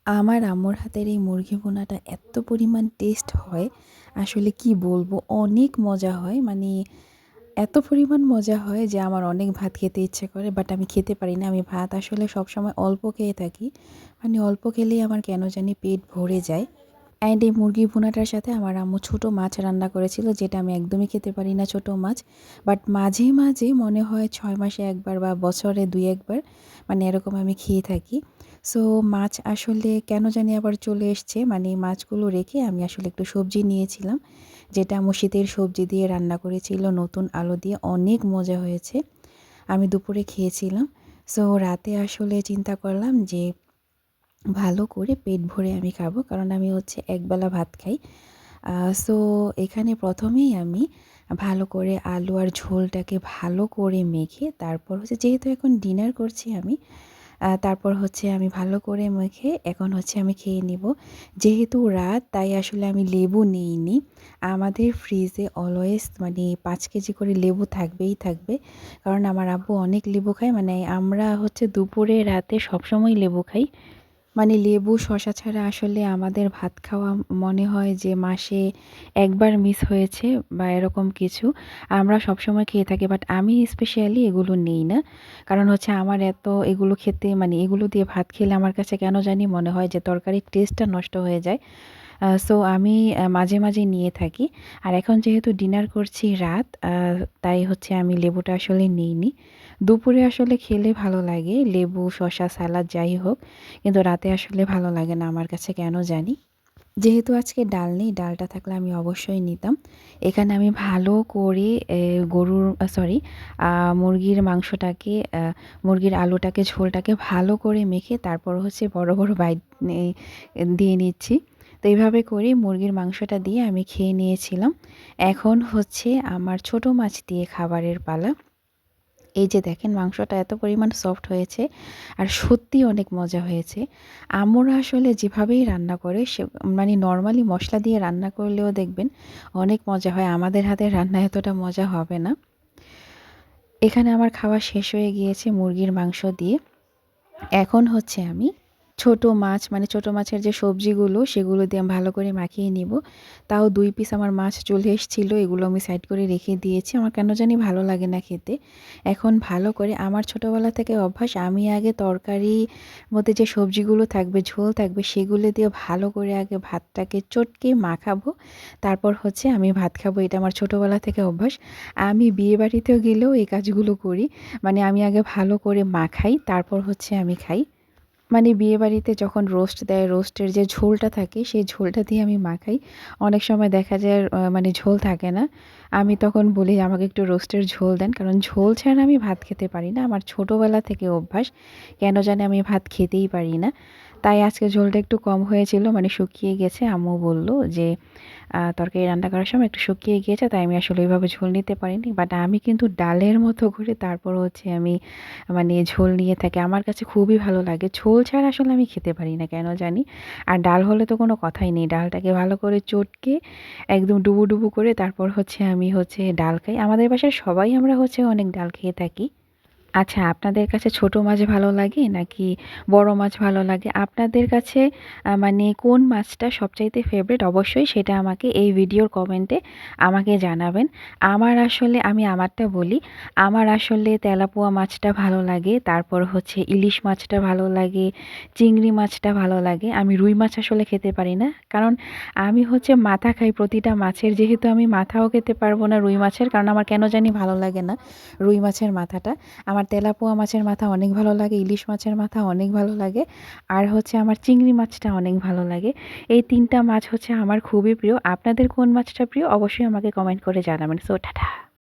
আমার আম্মুর হাতের এই মুরগি ভুনাটা এত পরিমাণ টেস্ট হয়, আসলে কি বলবো? অনেক মজা হয়। মানে এত পরিমাণ মজা হয় যে আমার অনেক ভাত খেতে ইচ্ছে করে, বাট আমি খেতে পারি না। আমি ভাত আসলে সবসময় অল্প খেয়ে থাকি। মানে অল্প খেলেই আমার কেন জানি পেট ভরে যায়। অ্যান্ড এই মুরগি ভুনাটার সাথে আমার আম্মু ছোটো মাছ রান্না করেছিল, যেটা আমি একদমই খেতে পারি না ছোটো মাছ। বাট মাঝে, মাঝে মনে হয় ৬ মাসে ১ বার বা বছরে ২-১ বার মানে এরকম আমি খেয়ে থাকি। সো মাছ আসলে কেন জানি আবার চলে এসছে। মানে মাছগুলো রেখে আমি আসলে একটু সবজি নিয়েছিলাম, যেটা আম্মু শীতের সবজি দিয়ে রান্না করেছিল নতুন আলু দিয়ে। অনেক মজা হয়েছে। আমি দুপুরে খেয়েছিলাম। সো রাতে আসলে চিন্তা করলাম যে ভালো করে পেট ভরে আমি খাবো। কারণ আমি হচ্ছে একবেলা ভাত খাই। সো এখানে ১ম এই আমি ভালো করে আলু আর ঝোলটাকে ভালো করে মেখে তারপর হচ্ছে, যেহেতু এখন ডিনার করছি আমি, তারপর হচ্ছে আমি ভালো করে মেখে এখন হচ্ছে আমি খেয়ে নিব। যেহেতু রাত তাই আসলে আমি লেবু নিইনি। আমাদের ফ্রিজে অলওয়েজ মানে ৫ কেজি করে লেবু থাকবেই থাকবে। কারণ আমার আব্বু অনেক লেবু খায়। মানে আমরা হচ্ছে দুপুরে রাতে সবসময় লেবু খাই। মানে লেবু, শসা ছাড়া আসলে আমাদের ভাত খাওয়া মনে হয় যে মাসে ১ বার মিস হয়েছে বা এরকম কিছু। আমরা সবসময় খেয়ে থাকি, বাট আমি স্পেশালি এগুলো নেই না। কারণ হচ্ছে আমার এত এগুলো খেতে, মানে এগুলো দিয়ে ভাত খেলে আমার কাছে কেন জানি মনে হয় যে তরকারির টেস্টটা নষ্ট হয়ে যায়। সো আমি মাঝে, মাঝে নিয়ে থাকি। আর এখন যেহেতু ডিনার করছি রাত, তাই হচ্ছে আমি লেবুটা আসলে নিইনি। দুপুরে আসলে খেলে ভালো লাগে লেবু, শসা, সালাদ যাই হোক। কিন্তু রাতে আসলে ভালো লাগে না আমার কাছে কেন জানি। যেহেতু আজকে ডাল নেই, ডালটা থাকলে আমি অবশ্যই নিতাম। এখানে আমি ভালো করে গরুর সরি মুরগির মাংসটাকে, মুরগির আলুটাকে, ঝোলটাকে ভালো করে মেখে তারপর হচ্ছে বড়, বড় বাইট নে দিয়ে নিচ্ছি। তো এইভাবে করে মুরগির মাংসটা দিয়ে আমি খেয়ে নিয়েছিলাম। এখন হচ্ছে আমার ছোট মাছ দিয়ে খাবারের পালা। এই যে দেখেন মাংসটা এত পরিমাণ সফট হয়েছে আর সত্যিই অনেক মজা হয়েছে। আম্মুরা আসলে যেভাবেই রান্না করে সে মানে নরমালি মসলা দিয়ে রান্না করলেও দেখবেন অনেক মজা হয়। আমাদের হাতের রান্না এতটা মজা হবে না। এখানে আমার খাওয়া শেষ হয়ে গিয়েছে মুরগির মাংস দিয়ে। এখন হচ্ছে আমি ছোট মাছ, মানে ছোট মাছের যে সবজিগুলো সেগুলো দিয়ে আমি ভালো করে মাখিয়ে নিব। তাও ২ পিস আমার মাছ চলে এসেছিল, এগুলো আমি সাইড করে রেখে দিয়েছি। আমার কেন জানি ভালো লাগে না খেতে। এখন ভালো করে, আমার ছোটোবেলা থেকে অভ্যাস, আমি আগে তরকারির মধ্যে যে সবজিগুলো থাকবে, ঝোল থাকবে, সেগুলো দিয়ে ভালো করে আগে ভাতটাকে চটকে মাখাবো। তারপর হচ্ছে আমি ভাত খাবো। এটা আমার ছোটোবেলা থেকে অভ্যাস। আমি বিয়েবাড়িতেও গেলেও এই কাজগুলো করি। মানে আমি আগে ভালো করে মাখাই, তারপর হচ্ছে আমি খাই। মানে বিয়েবাড়িতে যখন রোস্ট দেয়, রোস্টের যে ঝোলটা থাকে সেই ঝোলটা দিয়ে আমি মাখাই। অনেক সময় দেখা যায় মানে ঝোল থাকে না। আমি তখন বলি আমাকে একটু রোস্টের ঝোল দেন। কারণ ঝোল ছাড়া আমি ভাত খেতে পারি না। আমার ছোটোবেলা থেকে অভ্যাস। কেন জানি আমি ভাত খেতেই পারি না। তাই আজকে ঝোলটা একটু কম হয়েছিল, মানে শুকিয়ে গেছে। আম্মু বলল যে তরকারি রান্না করার সময় একটু শুকিয়ে গিয়েছে, তাই আমি আসলে ওইভাবে ঝোল নিতে পারিনি। বাট আমি কিন্তু ডালের মতো করে তারপর হচ্ছে আমি মানে ঝোল নিয়ে থাকি। আমার কাছে খুবই ভালো লাগে। ঝোল ছাড়া আসলে আমি খেতে পারি না কেন জানি। আর ডাল হলে তো কোনো কথাই নেই। ডালটাকে ভালো করে চটকে একদম ডুবো, ডুবো করে তারপর হচ্ছে আমি হচ্ছে ডাল খাই। আমাদের বাসায় সবাই আমরা হচ্ছে অনেক ডাল খেয়ে থাকি। আচ্ছা, আপনাদের কাছে ছোট মাছ ভালো লাগে নাকি বড় মাছ ভালো লাগে? আপনাদের কাছে মানে কোন মাছটা সবচাইতে ফেভারিট? অবশ্যই সেটা আমাকে এই ভিডিওর কমেন্টে আমাকে জানাবেন। আমার আসলে, আমি আমারটা বলি। আমার আসলে তেলাপোয়া মাছটা ভালো লাগে। তারপর হচ্ছে ইলিশ মাছটা ভালো লাগে, চিংড়ি মাছটা ভালো লাগে। আমি রুই মাছ আসলে খেতে পারি না। কারণ আমি হচ্ছে মাথা খাই প্রতিটা মাছের। যেহেতু আমি মাথাও খেতে পারবো না রুই মাছের, কারণ আমার কেন জানি ভালো লাগে না রুই মাছের মাথাটা। আমার তেলাপোয়া মাছের মাথা অনেক ভালো লাগে, ইলিশ মাছের মাথা অনেক ভালো লাগে, আর হচ্ছে আমার চিংড়ি মাছটা অনেক ভালো লাগে। এই ৩ টা মাছ হচ্ছে আমার খুবই প্রিয়। আপনাদের কোন মাছটা প্রিয়? অবশ্যই আমাকে কমেন্ট করে জানাবেন। So tata.